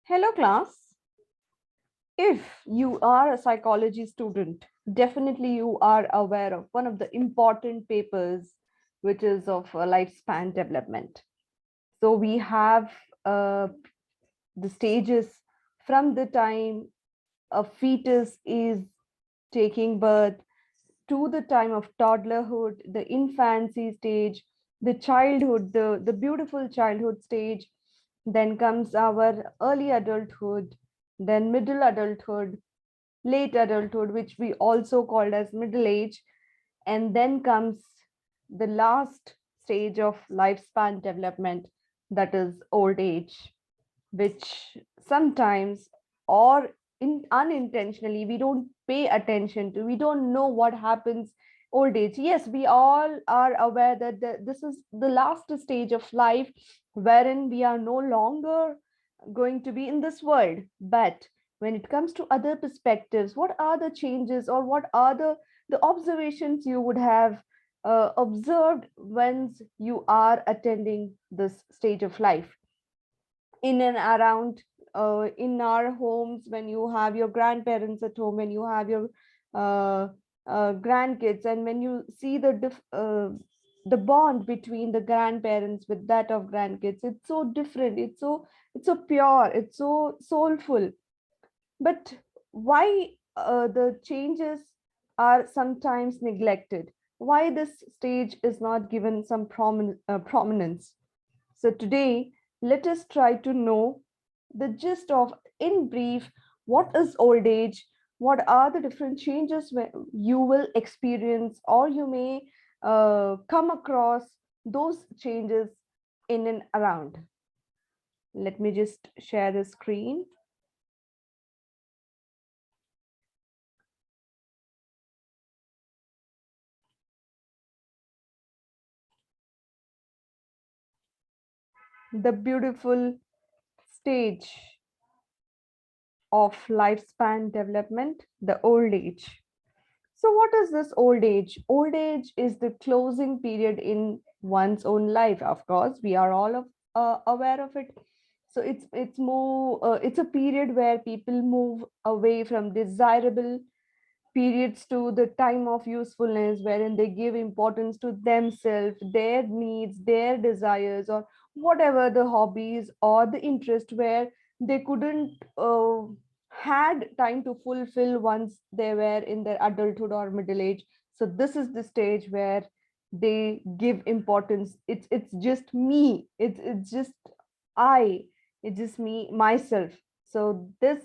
Hello, class. If you are a psychology student, definitely you are aware of one of the important papers, which is of lifespan development. So we have uh, the stages from the time a fetus is taking birth to the time of toddlerhood, the infancy stage, the childhood, the beautiful childhood stage. Then comes our early adulthood, then middle adulthood, late adulthood, which we also called as middle age, and then comes the last stage of lifespan development, that is old age, which sometimes or unintentionally we don't pay attention to. We don't know what happens old age. Yes, we all are aware that this is the last stage of life wherein we are no longer going to be in this world. But when it comes to other perspectives, what are the changes or what are the observations you would have observed once you are attending this stage of life in and around in our homes, when you have your grandparents at home, when you have your uh, grandkids, and when you see the bond between the grandparents with that of grandkids, it's so different, it's so pure, it's so soulful. But why the changes are sometimes neglected, why this stage is not given some prominence? So today, let us try to know the gist of, in brief, what is old age, what are the different changes you will experience, or you may come across those changes in and around. Let me just share the screen. The beautiful stage of lifespan development, the old age. So, what is this old age? Old age is the closing period in one's own life. Of course, we are all aware of it. So it's a period where people move away from desirable periods to the time of usefulness, wherein they give importance to themselves, their needs, their desires, or whatever the hobbies or the interest where they couldn't had time to fulfill once they were in their adulthood or middle age. So this is the stage where they give importance. It's just me. It's just I. It's just me myself. So this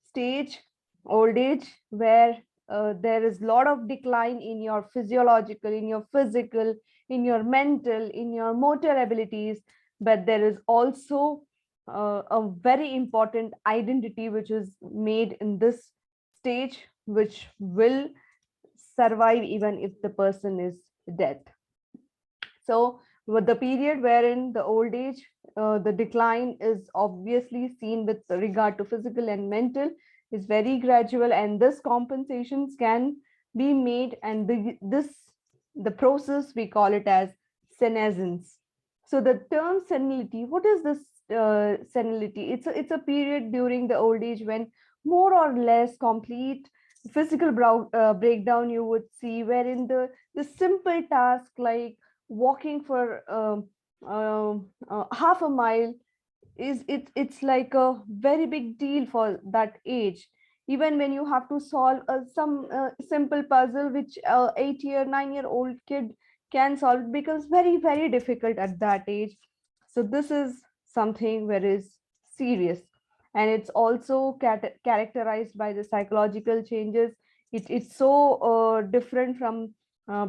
stage, old age, where there is a lot of decline in your physiological, in your physical, in your mental, in your motor abilities, but there is also a very important identity which is made in this stage, which will survive even if the person is dead. So with the period wherein the old age, the decline is obviously seen with regard to physical and mental, is very gradual, and this compensations can be made, and the process we call it as senescence. So the term senility, what is this senility? It's a period during the old age when more or less complete physical breakdown you would see, wherein the simple task like walking for half a mile it's like a very big deal for that age. Even when you have to solve some simple puzzle which 8 year 9 year old kid can solve, it becomes very very difficult at that age. So this is something very serious, and it's also characterized by the psychological changes. It's so different from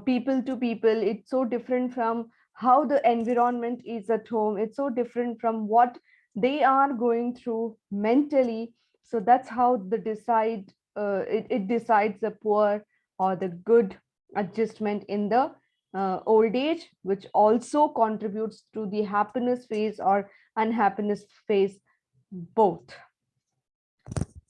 people to people. It's so different from how the environment is at home. It's so different from what they are going through mentally. So that's how it decides the poor or the good adjustment in the old age, which also contributes to the happiness phase or unhappiness phase, both.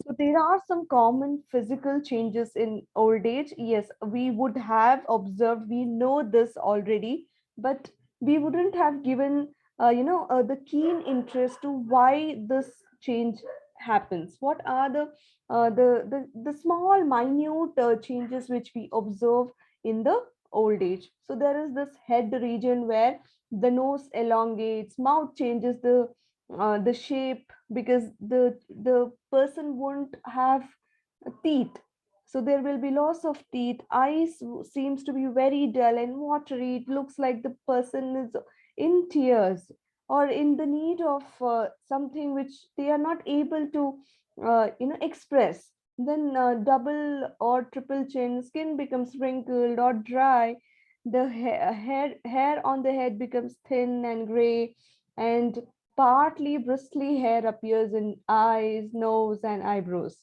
So there are some common physical changes in old age. Yes, we would have observed, we know this already, but we wouldn't have given, the keen interest to why this change happens? What are the small minute changes which we observe in the old age? So there is this head region where the nose elongates, mouth changes the shape, because the person won't have teeth, so there will be loss of teeth. Eyes seems to be very dull and watery. It looks like the person is in tears or in the need of something which they are not able to express. Then double or triple chin, skin becomes wrinkled or dry. The hair on the head becomes thin and gray, and partly bristly hair appears in eyes, nose, and eyebrows.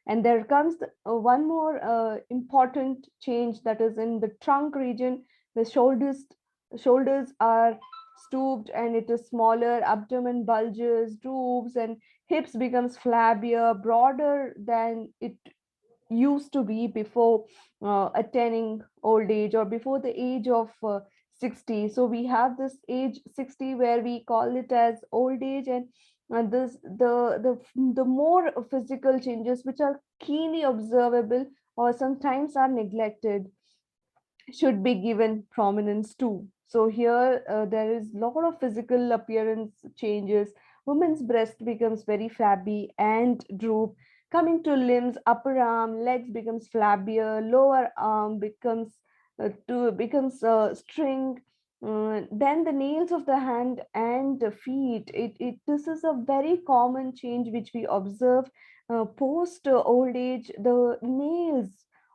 And there comes one more important change, that is in the trunk region. The shoulders are stooped and it is smaller, abdomen bulges, droops, and hips becomes flabbier, broader than it used to be before attaining old age or before the age of 60. So we have this age 60 where we call it as old age. And this the more physical changes which are keenly observable or sometimes are neglected should be given prominence too. So here there is a lot of physical appearance changes. Women's breast becomes very flabby and droop. Coming to limbs, upper arm, legs becomes flabbier, lower arm becomes string. Then the nails of the hand and the feet. This is a very common change which we observe post old age. The nails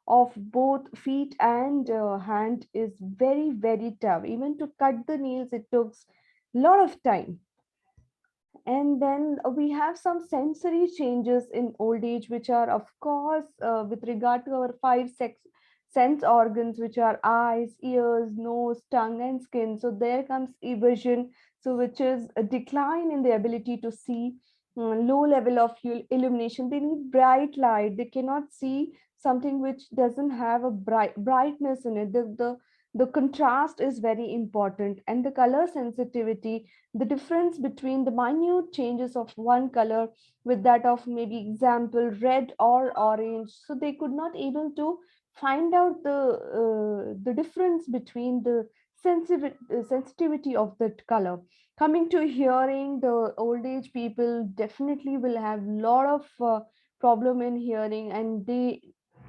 of both feet and hand is very very tough. Even to cut the nails it takes a lot of time. And then we have some sensory changes in old age, which are, of course, with regard to our sense organs, which are eyes, ears, nose, tongue, and skin. So there comes vision, so which is a decline in the ability to see, low level of illumination. They need bright light. They cannot see something which doesn't have a brightness in it. The contrast is very important, and the color sensitivity, the difference between the minute changes of one color with that of, maybe example, red or orange. So they could not able to find out the difference between the sensitivity of that color. Coming to hearing, the old age people definitely will have lot of problem in hearing, and they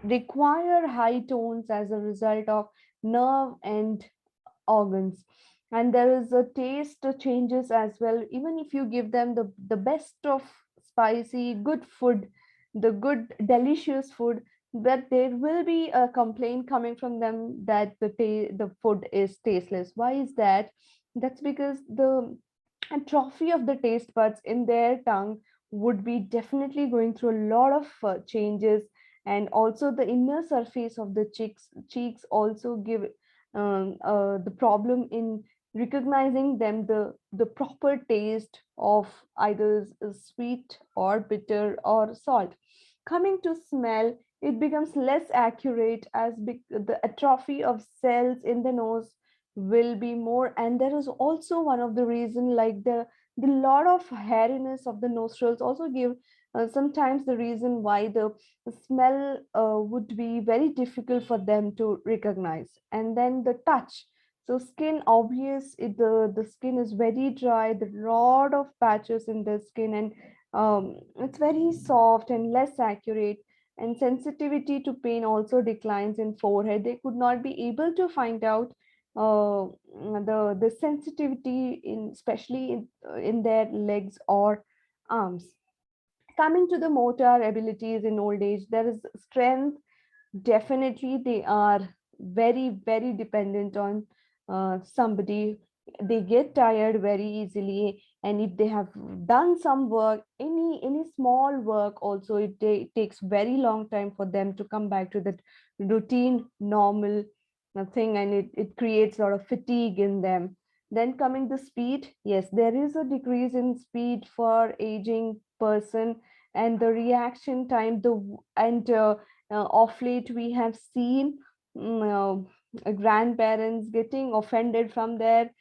require high tones as a result of nerve and organs. And there is a taste changes as well. Even if you give them the best of spicy good food, the good delicious food, but there will be a complaint coming from them that the food is tasteless. Why is that? That's because the atrophy of the taste buds in their tongue would be definitely going through a lot of changes. And also the inner surface of the cheeks also give the problem in recognizing them the proper taste of either sweet or bitter or salt. Coming to smell, it becomes less accurate as the atrophy of cells in the nose will be more. And there is also one of the reason, like the lot of hairiness of the nostrils also give sometimes the reason why the smell would be very difficult for them to recognize. And then the touch, so skin, obvious the skin is very dry, the lot of patches in the skin, and it's very soft and less accurate. And sensitivity to pain also declines in forehead. They could not be able to find out the sensitivity in, especially in their legs or arms. Coming to the motor abilities in old age, there is strength. Definitely they are very very dependent on somebody. They get tired very easily, and if they have done some work, any small work also, it takes very long time for them to come back to that routine normal thing, and it creates a lot of fatigue in them. Then coming the speed, yes, there is a decrease in speed for aging person. And the reaction time, the and of late we have seen grandparents getting offended from their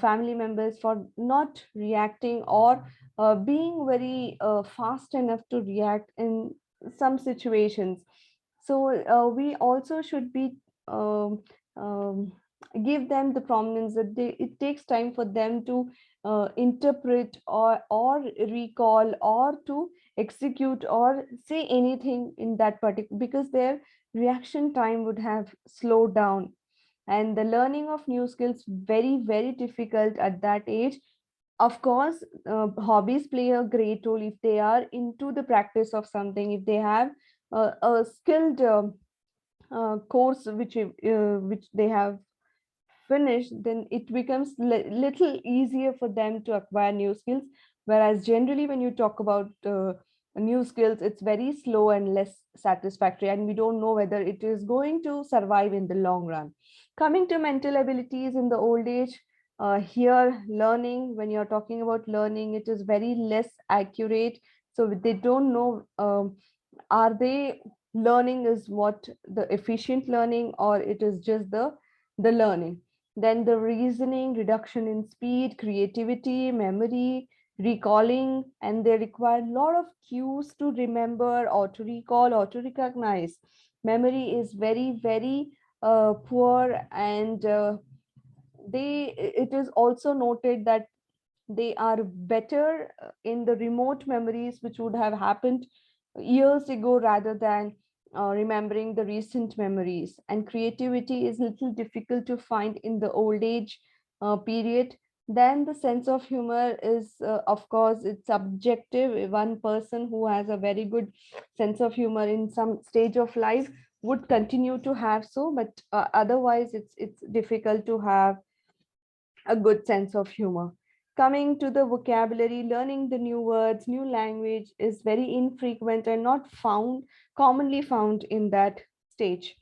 family members for not reacting or being very fast enough to react in some situations. So we also should be um, um, give them the prominence that it takes time for them to interpret or recall or to execute or say anything in that particular, because their reaction time would have slowed down, and the learning of new skills very very difficult at that age. Of course, hobbies play a great role if they are into the practice of something, if they have a skilled course which they have finished, then it becomes little easier for them to acquire new skills. Whereas generally when you talk about new skills, it's very slow and less satisfactory, and we don't know whether it is going to survive in the long run. Coming to mental abilities in the old age, here learning, when you're talking about learning, it is very less accurate. So they don't know, are they learning is what the efficient learning, or it is just the learning. Then the reasoning, reduction in speed, creativity, memory, recalling, and they require a lot of cues to remember or to recall or to recognize. Memory is very very poor, and it is also noted that they are better in the remote memories which would have happened years ago rather than remembering the recent memories. And creativity is little difficult to find in the old age period. Then the sense of humor is, of course, it's subjective. One person who has a very good sense of humor in some stage of life would continue to have so, but otherwise it's difficult to have a good sense of humor. Coming to the vocabulary, learning the new words, new language is very infrequent and not commonly found in that stage.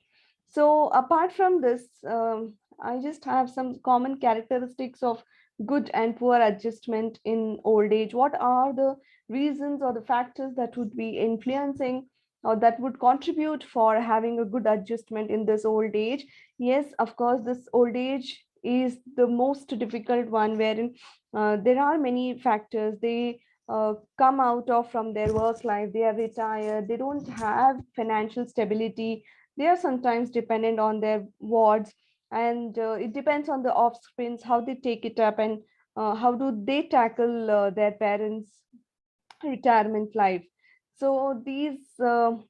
So apart from this, I just have some common characteristics of good and poor adjustment in old age. What are the reasons or the factors that would be influencing or that would contribute for having a good adjustment in this old age? Yes, of course, this old age is the most difficult one, wherein there are many factors. They come out of from their work life, they are retired, they don't have financial stability, they are sometimes dependent on their wards, and it depends on the offsprings how they take it up, and how do they tackle their parents retirement life. So these so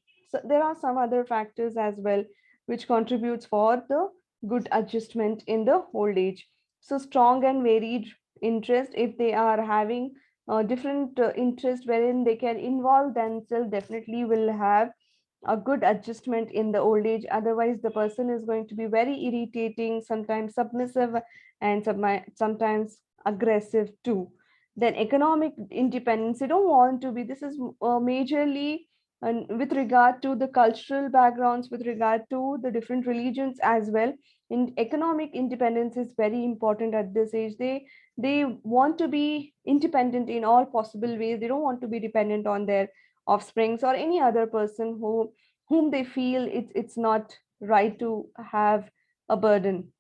there are some other factors as well which contributes for the good adjustment in the old age. So strong and varied interest, if they are having different interest wherein they can involve themselves, definitely will have a good adjustment in the old age. Otherwise the person is going to be very irritating, sometimes submissive, and sometimes aggressive too. Then economic independence, they don't want to be, this is majorly with regard to the cultural backgrounds, with regard to the different religions as well. In economic independence is very important at this age. They want to be independent in all possible ways. They don't want to be dependent on their offsprings or any other person whom they feel it's not right to have a burden.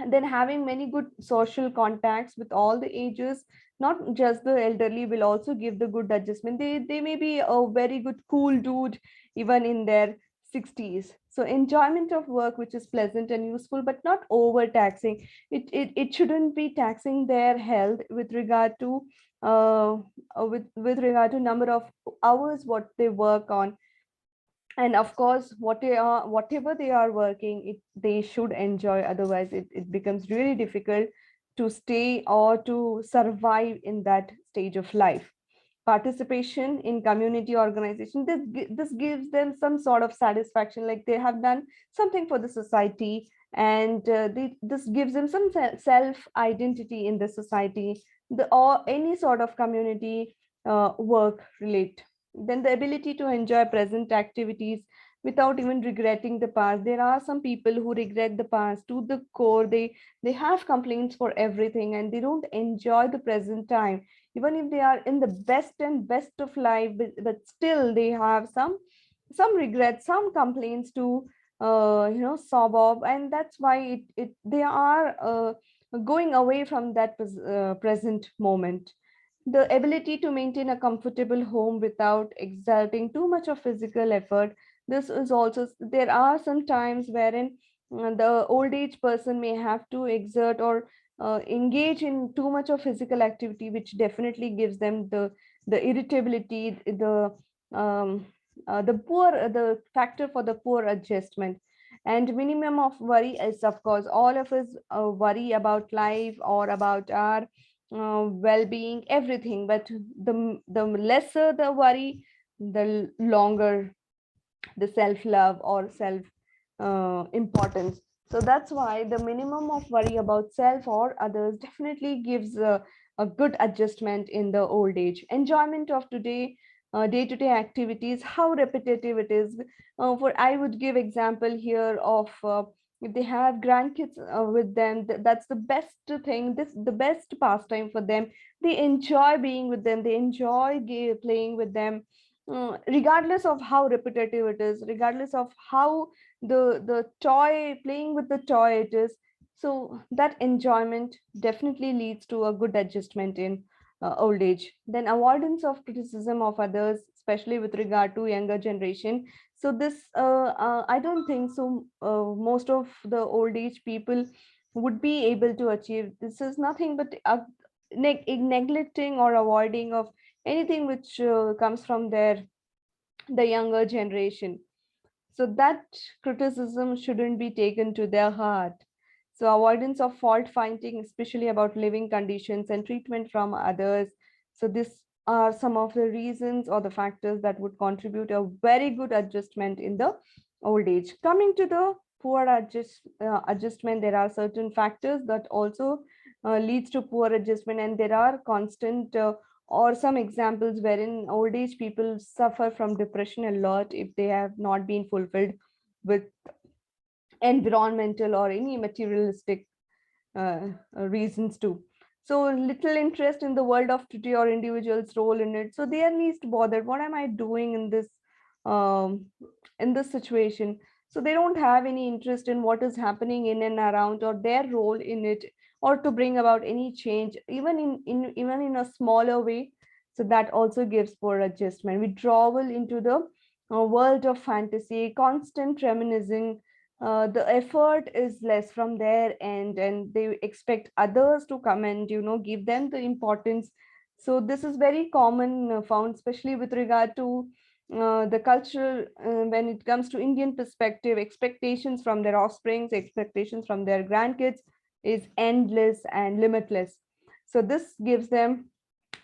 And then having many good social contacts with all the ages, not just the elderly, will also give the good adjustment. They may be a very good cool dude even in their 60s. So enjoyment of work which is pleasant and useful but not overtaxing. It shouldn't be taxing their health with regard to with regard to number of hours what they work on. And of course whatever they are working, they should enjoy, otherwise it becomes really difficult to stay or to survive in that stage of life. Participation in community organization, this gives them some sort of satisfaction, like they have done something for the society, and this gives them some self identity in the society, the or any sort of community work relate. Then the ability to enjoy present activities without even regretting the past. There are some people who regret the past to the core. They have complaints for everything and they don't enjoy the present time, even if they are in the best and best of life, but still they have some regrets, some complaints to sob off. And that's why they are going away from that present moment. The ability to maintain a comfortable home without exerting too much of physical effort. This is also, there are some times wherein the old age person may have to exert or engage in too much of physical activity, which definitely gives them the irritability, um, the factor for the poor adjustment. And minimum of worry is, of course, all of us worry about life or about our well-being, everything. But the lesser the worry, the longer the self-love or self importance. So that's why the minimum of worry about self or others definitely gives a good adjustment in the old age. Enjoyment of today, day-to-day activities, how repetitive it is. For I would give example here of if they have grandkids with them, that's the best thing. This the best pastime for them. They enjoy being with them. They enjoy playing with them, regardless of how repetitive it is, regardless of how the toy, playing with the toy it is. So that enjoyment definitely leads to a good adjustment in old age. Then avoidance of criticism of others, especially with regard to younger generation. So this I don't think so most of the old age people would be able to achieve. This is nothing but neglecting or avoiding of anything which comes from the younger generation. So that criticism shouldn't be taken to their heart. So avoidance of fault finding, especially about living conditions and treatment from others. So this are some of the reasons or the factors that would contribute a very good adjustment in the old age. Coming to the poor adjustment, there are certain factors that also leads to poor adjustment, and there are constant or some examples wherein old age people suffer from depression a lot if they have not been fulfilled with environmental or any materialistic reasons too. So little interest in the world of today or individual's role in it. So they are least bothered. What am I doing um, in this situation? So they don't have any interest in what is happening in and around or their role in it, or to bring about any change, even even in a smaller way. So that also gives poor adjustment. Withdrawal into the world of fantasy, constant reminiscing, the effort is less from their end, and they expect others to come and give them the importance. So this is very common found, especially with regard to the culture, when it comes to Indian perspective. Expectations from their offsprings, expectations from their grandkids is endless and limitless. So this gives them,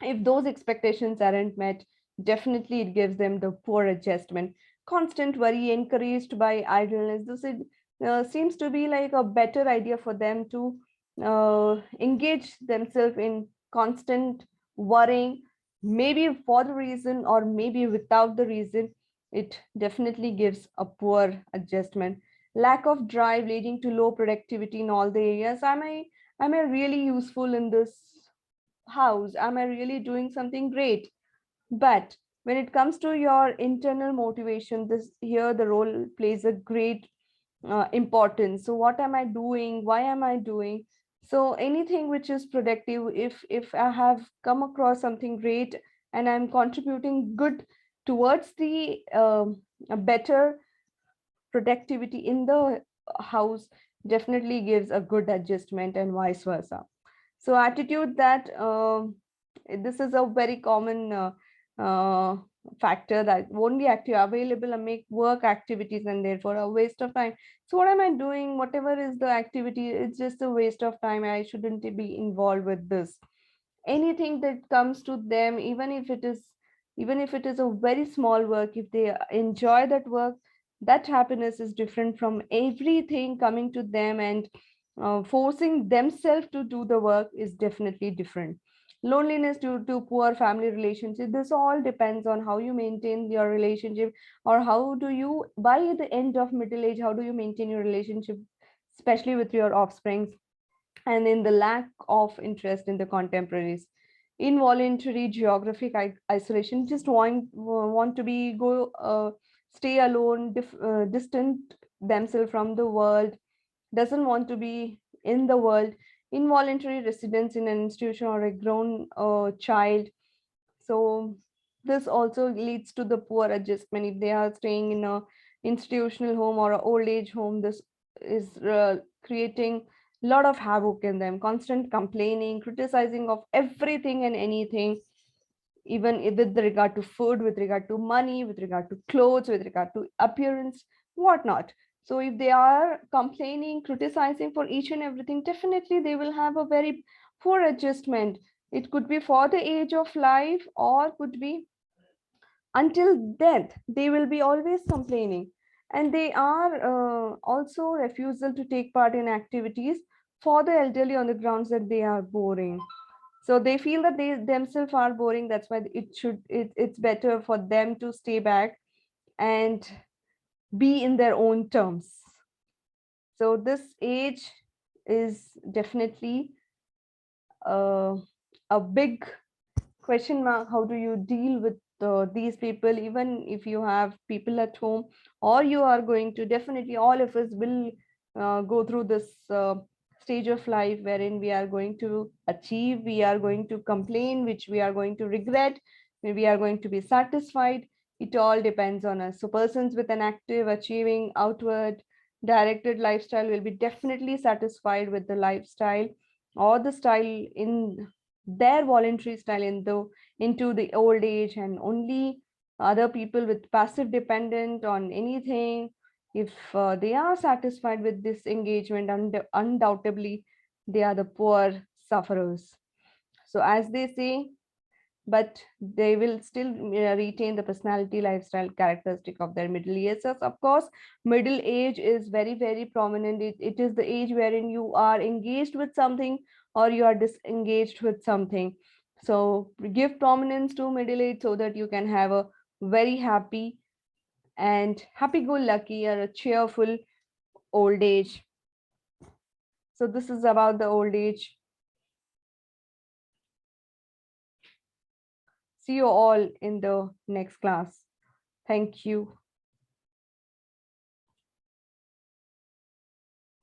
if those expectations aren't met, definitely it gives them the poor adjustment. Constant worry encouraged by idleness. This seems to be like a better idea for them to engage themselves in constant worrying, maybe for the reason or maybe without the reason. It definitely gives a poor adjustment. Lack of drive leading to low productivity in all the areas. Am I really useful in this house? Am I really doing something great? But when it comes to your internal motivation, this here the role plays a great importance. So what am I doing? Why am I doing? So anything which is productive, if I have come across something great and I'm contributing good towards the a better productivity in the house, definitely gives a good adjustment, and vice versa. So attitude that this is a very common uh, factor, that won't be active available and make work activities and therefore a waste of time. So what am I doing? Whatever is the activity, it's just a waste of time. I shouldn't be involved with this. Anything that comes to them, even if it is a very small work, if they enjoy that work, that happiness is different from everything coming to them, and forcing themselves to do the work is definitely different. Loneliness due to poor family relationship, this all depends on how you maintain your relationship, or how do you, by the end of middle age, how do you maintain your relationship, especially with your offsprings. And in the lack of interest in the contemporaries. Involuntary geographic isolation, just want to be go stay alone, distant themselves from the world, doesn't want to be in the world. involuntary residence in an institution or a grown child. So this also leads to the poor adjustment. If they are staying in a institutional home or a old age home, this is creating a lot of havoc in them, constant complaining, criticizing of everything and anything, even with regard to food, with regard to money, with regard to clothes, with regard to appearance, whatnot. So if they are complaining, criticizing for each and everything, definitely they will have a very poor adjustment. It could be for the age of life or could be until death. They will be always complaining. And they are also refusal to take part in activities for the elderly on the grounds that they are boring. So they feel that they themselves are boring. That's why it's better for them to stay back and be in their own terms. So this age is definitely uh, a big question mark. How do you deal with these people, even if you have people at home, or you are going to, definitely all of us will go through this stage of life wherein we are going to achieve, we are going to complain, which we are going to regret, we are going to be satisfied. It all depends on us. So persons with an active, achieving, outward directed lifestyle will be definitely satisfied with the lifestyle or the style in their voluntary style into the old age. And only other people with passive dependent on anything, if they are satisfied with this engagement, undoubtedly they are the poor sufferers. So as they say, but they will still retain the personality, lifestyle characteristic of their middle years. So of course middle age is very very prominent. It is the age wherein you are engaged with something or you are disengaged with something. So give prominence to middle age so that you can have a very happy and happy-go-lucky or a cheerful old age. So this is about the old age. See you all in the next class. Thank you.